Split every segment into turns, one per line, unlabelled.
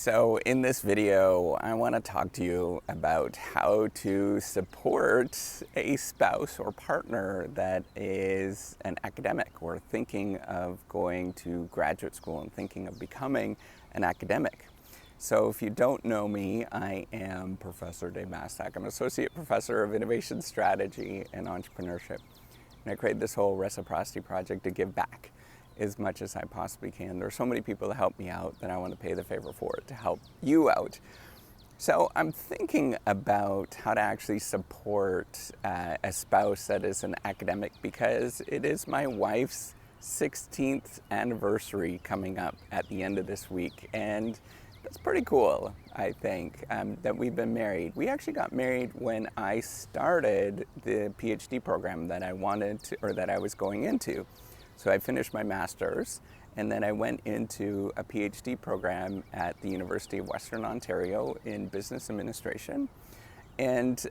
So in this video, I want to talk to you about how to support a spouse or partner that is an academic or thinking of going to graduate school and thinking of becoming an academic. So if you don't know me, I am Professor Dave Mastak. I'm Associate Professor of Innovation Strategy and Entrepreneurship. And I created this whole reciprocity project to give back as much as I possibly can. There are so many people that help me out that I want to pay the favor for it to help you out. So I'm thinking about how to actually support a spouse that is an academic, because it is my wife's 16th anniversary coming up at the end of this week. And that's pretty cool, I think, that we've been married. We actually got married when I started the PhD program that I wanted to, or that I was going into. So I finished my master's, and then I went into a PhD program at the University of Western Ontario in business administration. And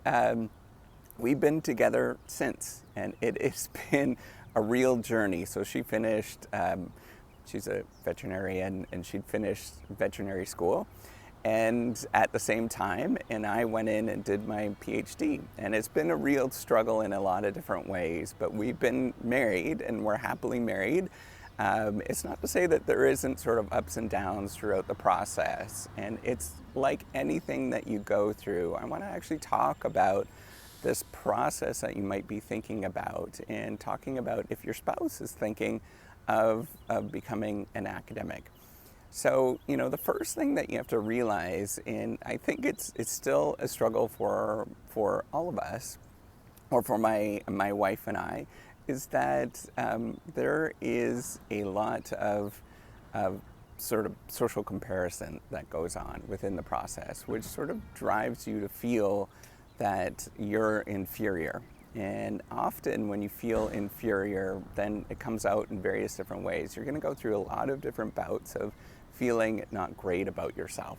we've been together since, and it has been a real journey. So she finished, she's a veterinarian, and she'd finished veterinary school. And at the same time, and I went in and did my PhD. And it's been a real struggle in a lot of different ways, but we've been married and we're happily married. It's not to say that there isn't sort of ups and downs throughout the process. And it's like anything that you go through. I want to actually talk about this process that you might be thinking about, and talking about if your spouse is thinking of becoming an academic. So, you know, the first thing that you have to realize, and I think it's still a struggle for all of us, or for my wife and I, is that there is a lot of sort of social comparison that goes on within the process, which sort of drives you to feel that you're inferior. And often when you feel inferior, then it comes out in various different ways. You're going to go through a lot of different bouts of feeling not great about yourself.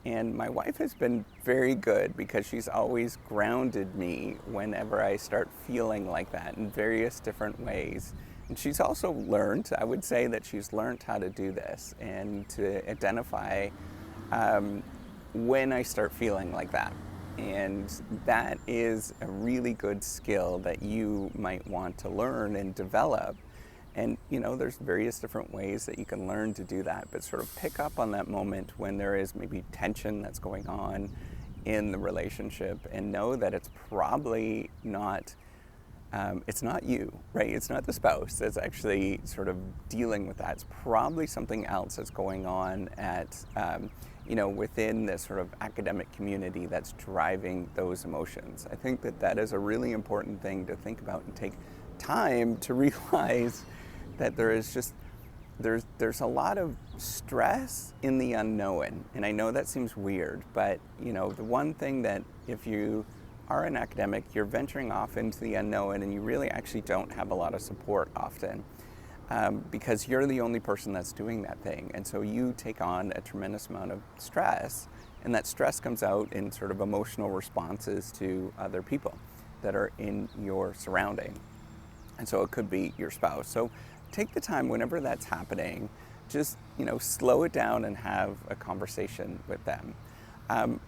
And my wife has been very good, because she's always grounded me whenever I start feeling like that in various different ways. And she's also learned, I would say that she's learned how to do this and to identify when I start feeling like that. And that is a really good skill that you might want to learn and develop. And, you know, there's various different ways that you can learn to do that, but sort of pick up on that moment when there is maybe tension that's going on in the relationship, and know that it's probably not, it's not you, right? It's not the spouse that's actually sort of dealing with that. It's probably something else that's going on at, you know, within this sort of academic community that's driving those emotions. I think that that is a really important thing to think about and take time to realize that there is just, there's a lot of stress in the unknown. And I know that seems weird, but you know, the one thing that if you are an academic, you're venturing off into the unknown, and you really actually don't have a lot of support often, because you're the only person that's doing that thing. And so you take on a tremendous amount of stress, and that stress comes out in sort of emotional responses to other people that are in your surrounding. And so it could be your spouse. So take the time whenever that's happening, just, you know, slow it down and have a conversation with them.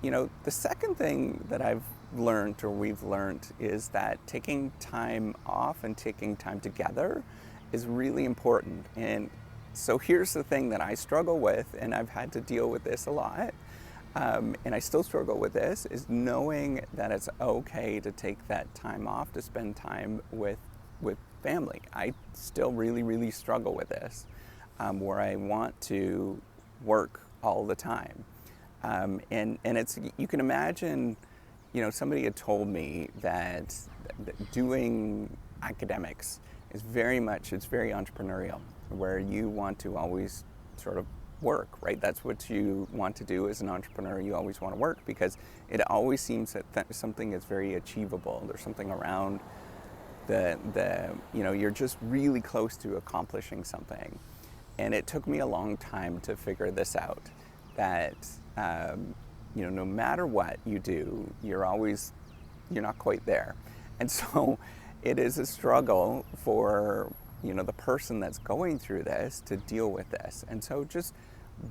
You know, the second thing that I've learned, or we've learned, is that taking time off and taking time together is really important. And so here's the thing that I struggle with, and I've had to deal with this a lot, and I still struggle with this, is knowing that it's okay to take that time off to spend time with family. I still really, really struggle with this, where I want to work all the time. And it's, you can imagine, you know, somebody had told me that doing academics is very much, it's very entrepreneurial, where you want to always sort of work, right? That's what you want to do as an entrepreneur. You always want to work, because it always seems that something is very achievable. There's something around the you know, you're just really close to accomplishing something. And it took me a long time to figure this out, that you know, no matter what you do, you're not quite there. And so it is a struggle for, you know, the person that's going through this to deal with this. And so just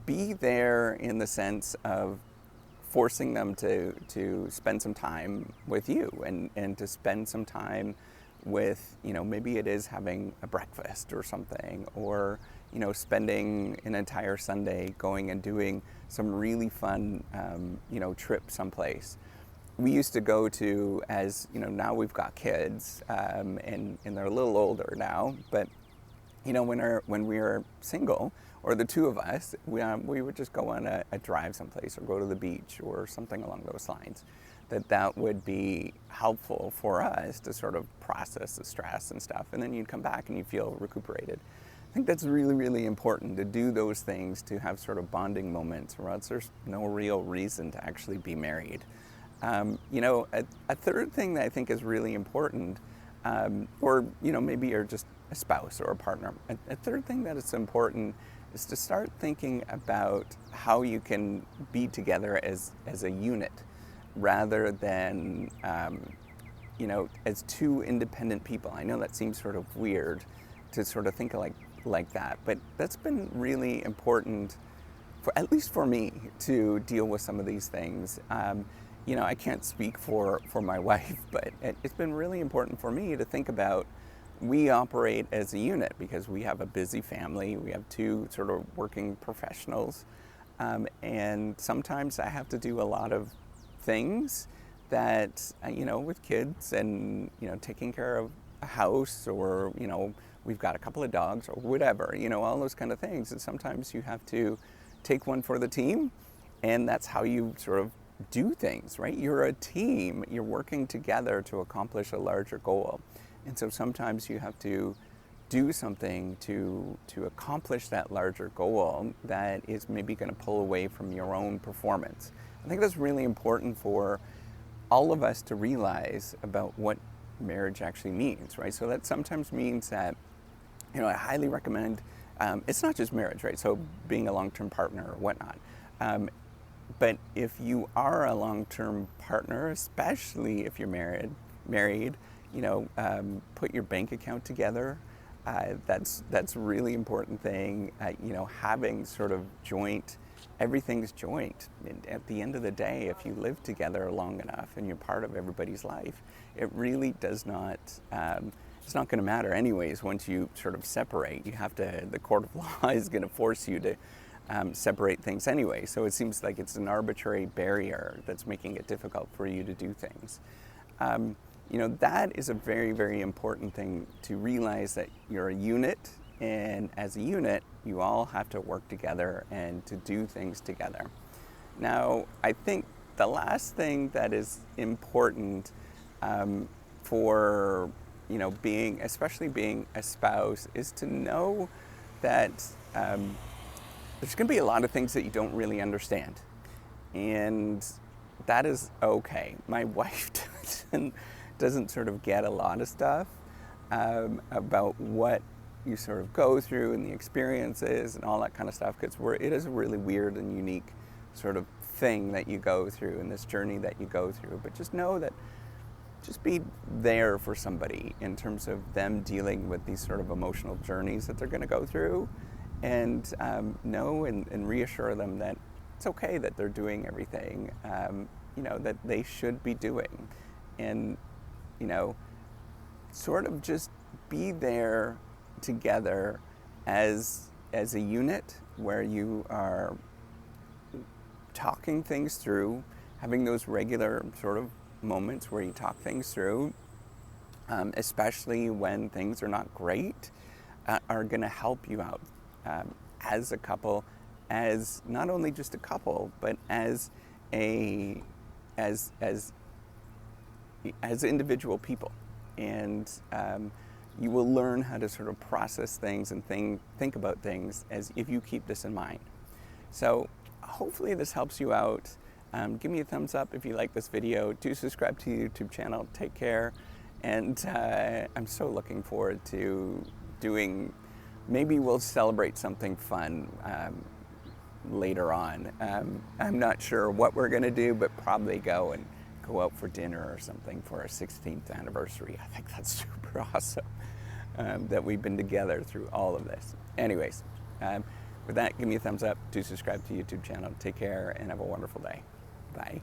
be there in the sense of forcing them to spend some time with you, and to spend some time with, maybe it is having a breakfast or something, or, spending an entire Sunday going and doing some really fun, trip someplace. We used to go to, as now we've got kids, and they're a little older now, but when we were single, or the two of us, we would just go on a drive someplace, or go to the beach or something along those lines. That would be helpful for us to sort of process the stress and stuff, and then you'd come back and you feel recuperated. I think that's really, really important to do those things, to have sort of bonding moments, or else there's no real reason to actually be married. A third thing that I think is really important, or maybe you're just a spouse or a partner. A third thing that is important is to start thinking about how you can be together as a unit, rather than as two independent people. I know that seems sort of weird to sort of think like that, but that's been really important, at least for me, to deal with some of these things. I can't speak for my wife, but it's been really important for me to think about, we operate as a unit because we have a busy family. We have two sort of working professionals, and sometimes I have to do a lot of things that, with kids, and, taking care of a house, or, we've got a couple of dogs, or whatever, all those kind of things. And sometimes you have to take one for the team, and that's how you sort of do things, right? You're a team. You're working together to accomplish a larger goal. And so sometimes you have to do something to accomplish that larger goal that is maybe going to pull away from your own performance. I think that's really important for all of us to realize about what marriage actually means, right? So that sometimes means that, I highly recommend, it's not just marriage, right? So being a long-term partner or whatnot. But if you are a long-term partner, especially if you're married, put your bank account together. That's a really important thing. Having sort of everything's joint. And at the end of the day, if you live together long enough and you're part of everybody's life, it really does not, it's not going to matter anyways once you sort of separate. The court of law is going to force you to separate things anyway. So it seems like it's an arbitrary barrier that's making it difficult for you to do things. That is a very, very important thing to realize, that you're a unit, and as a unit, you all have to work together and to do things together. Now, I think the last thing that is important for, especially being a spouse, is to know that there's going to be a lot of things that you don't really understand. And that is okay. My wife doesn't sort of get a lot of stuff about what you sort of go through, and the experiences and all that kind of stuff, because it is a really weird and unique sort of thing that you go through, and this journey that you go through. But just know that, just be there for somebody in terms of them dealing with these sort of emotional journeys that they're going to go through, and know and reassure them that it's okay that they're doing everything that they should be doing. And sort of just be there together as a unit, where you are talking things through, having those regular sort of moments where you talk things through, especially when things are not great, are going to help you out as a couple, as not only just a couple, but as individual people. And you will learn how to sort of process things and think about things as if you keep this in mind. So hopefully this helps you out. Give me a thumbs up if you like this video. Do subscribe to the YouTube channel. Take care. And I'm so looking forward to maybe we'll celebrate something fun later on. I'm not sure what we're going to do, but probably go out for dinner or something for our 16th anniversary. I think that's super awesome that we've been together through all of this. Anyways, With that, give me a thumbs up, do subscribe to the YouTube channel. Take care and have a wonderful day. Bye.